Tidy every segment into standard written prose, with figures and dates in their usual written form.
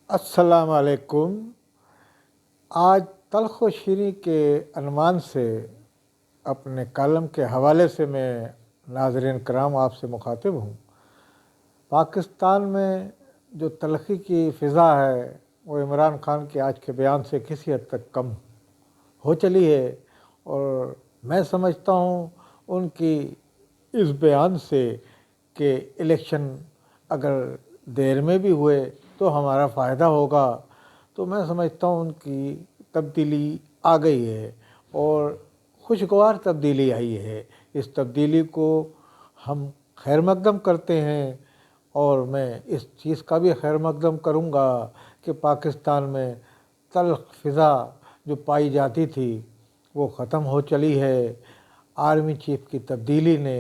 अस्सलाम वालेकुम। आज तल्ख़ व शीरीं के अनवान से अपने कॉलम के हवाले से मैं नाज़रीन कराम आपसे मुखातिब हूँ। पाकिस्तान में जो तलख़ी की फ़िज़ा है वो इमरान खान के आज के बयान से किसी हद तक कम हो चली है और मैं समझता हूँ उनकी इस बयान से कि इलेक्शन अगर देर में भी हुए तो हमारा फ़ायदा होगा, तो मैं समझता हूँ उनकी तब्दीली आ गई है और खुशगवार तब्दीली आई है। इस तब्दीली को हम खैर मकदम करते हैं और मैं इस चीज़ का भी खैर मकदम करूँगा कि पाकिस्तान में तल्ख़ फ़िज़ा जो पाई जाती थी वो ख़त्म हो चली है। आर्मी चीफ़ की तब्दीली ने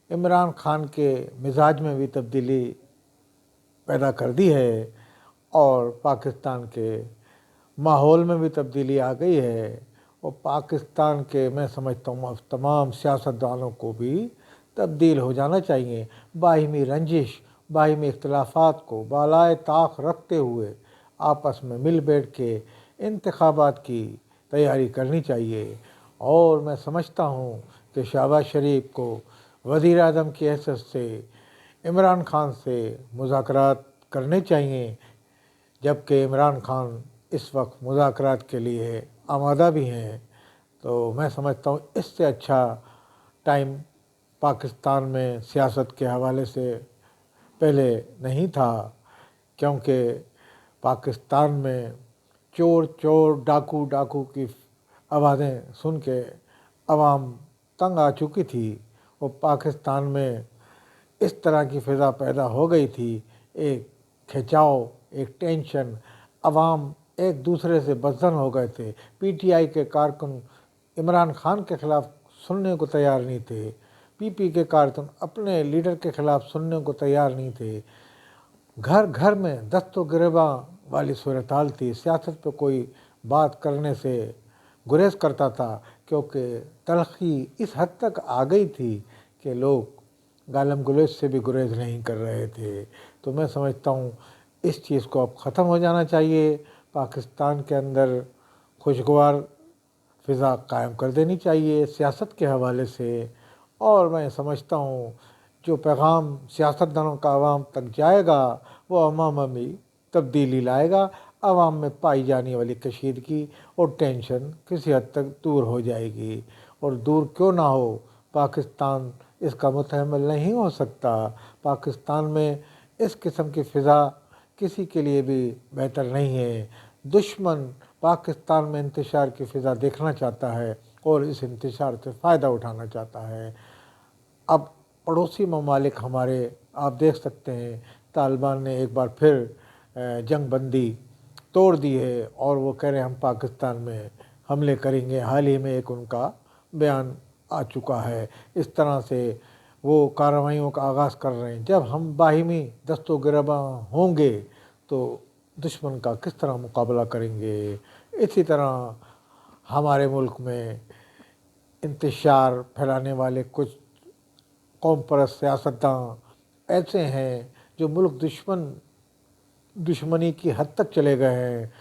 इमरान खान के मिजाज में भी तब्दीली पैदा कर दी है और पाकिस्तान के माहौल में भी तब्दीली आ गई है और पाकिस्तान के मैं समझता हूँ अब तमाम सियासतदानों को भी तब्दील हो जाना चाहिए। बाहिमी रंजिश, बाहिमी इख्तिलाफ़ात को बालाए ताक रखते हुए आपस में मिल बैठ के इंतखाबात की तैयारी करनी चाहिए और मैं समझता हूँ कि शहबाज शरीफ को वज़ीर आज़म की हैसियत से इमरान खान से मुज़ाकरात करने चाहिए, जबकि इमरान खान इस वक्त मुज़ाकरात के लिए आमादा भी हैं। तो मैं समझता हूँ इससे अच्छा टाइम पाकिस्तान में सियासत के हवाले से पहले नहीं था, क्योंकि पाकिस्तान में चोर चोर डाकू डाकू की आवाज़ें सुन के आवाम तंग आ चुकी थी और पाकिस्तान में इस तरह की फ़िज़ा पैदा हो गई थी, एक खिंचाव, एक टेंशन, आवाम एक दूसरे से बदज़न हो गए थे। पीटीआई के कारकुन इमरान खान के ख़िलाफ़ सुनने को तैयार नहीं थे, पीपी के कारकुन अपने लीडर के ख़िलाफ़ सुनने को तैयार नहीं थे। घर घर में दस्तो गिरबा वाली सूरत हाल थी। सियासत पे कोई बात करने से गुरेज करता था, क्योंकि तलख़ी इस हद तक आ गई थी कि लोग गालम गलोच से भी गुरेज नहीं कर रहे थे। तो मैं समझता हूँ इस चीज़ को अब ख़त्म हो जाना चाहिए। पाकिस्तान के अंदर खुशगवार फ़िज़ा कायम कर देनी चाहिए सियासत के हवाले से और मैं समझता हूँ जो पैगाम सियासतदानों का आवाम तक जाएगा वो अवाम में तब्दीली लाएगा। आवाम में पाई जाने वाली कशीदगी और टेंशन किसी हद तक दूर हो जाएगी और दूर क्यों ना हो, पाकिस्तान इसका मुतहम्मिल नहीं हो सकता। पाकिस्तान में इस किस्म की फ़िज़ा किसी के लिए भी बेहतर नहीं है। दुश्मन पाकिस्तान में इंतशार की फ़िज़ा देखना चाहता है और इस इंतशार से फ़ायदा उठाना चाहता है। अब पड़ोसी ममालिक हमारे आप देख सकते हैं, तालिबान ने एक बार फिर जंग बंदी तोड़ दी है और वो कह रहे हैं हम पाकिस्तान में हमले करेंगे। हाल ही में एक उनका बयान आ चुका है। इस तरह से वो कार्रवाइयों का आगाज़ कर रहे हैं। जब हम बाहिमी दस्तो गिरबा होंगे तो दुश्मन का किस तरह मुकाबला करेंगे। इसी तरह हमारे मुल्क में इंतशार फैलाने वाले कुछ कौम परस्त सियासतदान ऐसे हैं जो मुल्क दुश्मनी की हद तक चले गए हैं,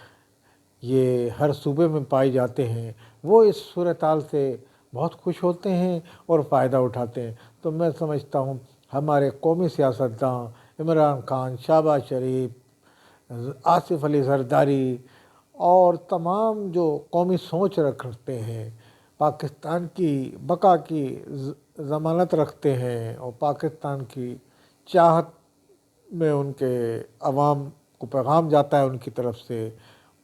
ये हर सूबे में पाए जाते हैं। वो इस सूरत हाल से बहुत खुश होते हैं और फ़ायदा उठाते हैं। तो मैं समझता हूँ हमारे कौमी सियासतदान इमरान खान, शहबाज शरीफ, आसिफ अली जरदारी और तमाम जो कौमी सोच रखते हैं, पाकिस्तान की बका की ज़मानत रखते हैं और पाकिस्तान की चाहत में उनके अवाम को पैगाम जाता है उनकी तरफ से,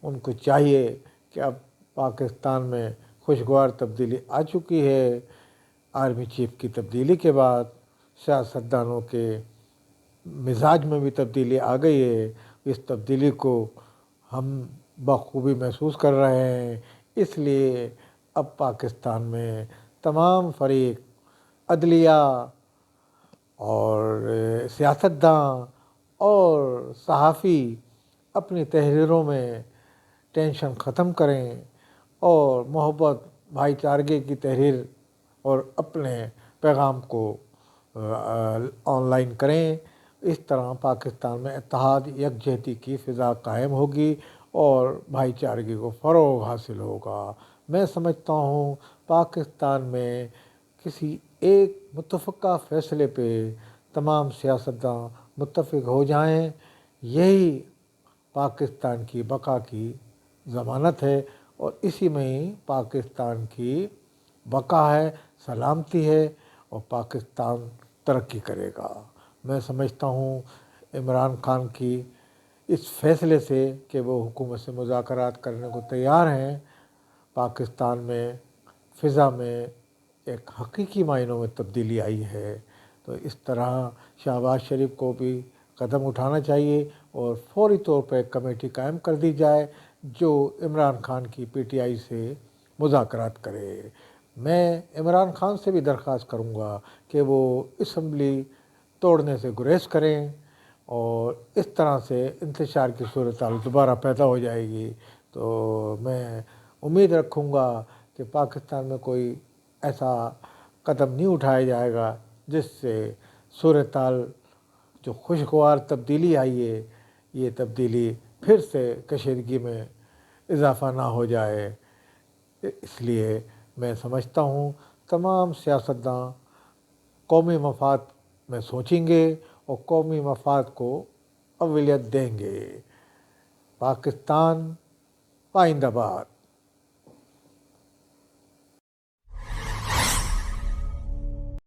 उनको चाहिए कि अब पाकिस्तान में खुशगवार तब्दीली आ चुकी है। आर्मी चीफ़ की तब्दीली के बाद सियासतदानों के मिजाज में भी तब्दीली आ गई है। इस तब्दीली को हम बखूबी महसूस कर रहे हैं। इसलिए अब पाकिस्तान में तमाम फरीक, अदलिया और सियासतदान और सहाफ़ी अपनी तहरीरों में टेंशन ख़त्म करें और मोहब्बत भाईचारगी की तहरीर और अपने पैगाम को ऑनलाइन करें। اس طرح پاکستان میں اتحاد یکجہتی کی فضا قائم ہوگی اور بھائی چارگی کو فروغ حاصل ہوگا۔ میں سمجھتا ہوں پاکستان میں کسی ایک متفقہ فیصلے پہ تمام سیاستداں متفق ہو جائیں، یہی پاکستان کی بقا کی ضمانت ہے، اور اسی میں ہی پاکستان کی بقا ہے، سلامتی ہے، اور پاکستان ترقی کرے گا۔ میں سمجھتا ہوں عمران خان کی اس فیصلے سے کہ وہ حکومت سے مذاکرات کرنے کو تیار ہیں، پاکستان میں فضا میں ایک حقیقی معنوں میں تبدیلی آئی ہے۔ تو اس طرح شہباز شریف کو بھی قدم اٹھانا چاہیے اور فوری طور پر ایک کمیٹی قائم کر دی جائے جو عمران خان کی پی ٹی آئی سے مذاکرات کرے۔ میں عمران خان سے بھی درخواست کروں گا کہ وہ اسمبلی توڑنے سے گریز کریں، اور اس طرح سے انتشار کی صورتحال دوبارہ پیدا ہو جائے گی۔ تو میں امید رکھوں گا کہ پاکستان میں کوئی ایسا قدم نہیں اٹھایا جائے گا جس سے صورتحال جو خوشگوار تبدیلی آئی ہے، یہ تبدیلی پھر سے کشیدگی میں اضافہ نہ ہو جائے۔ اس لیے میں سمجھتا ہوں تمام سیاستداں قومی مفاد میں سوچیں گے اور قومی مفاد کو اولویت دیں گے۔ پاکستان پائندہ باد۔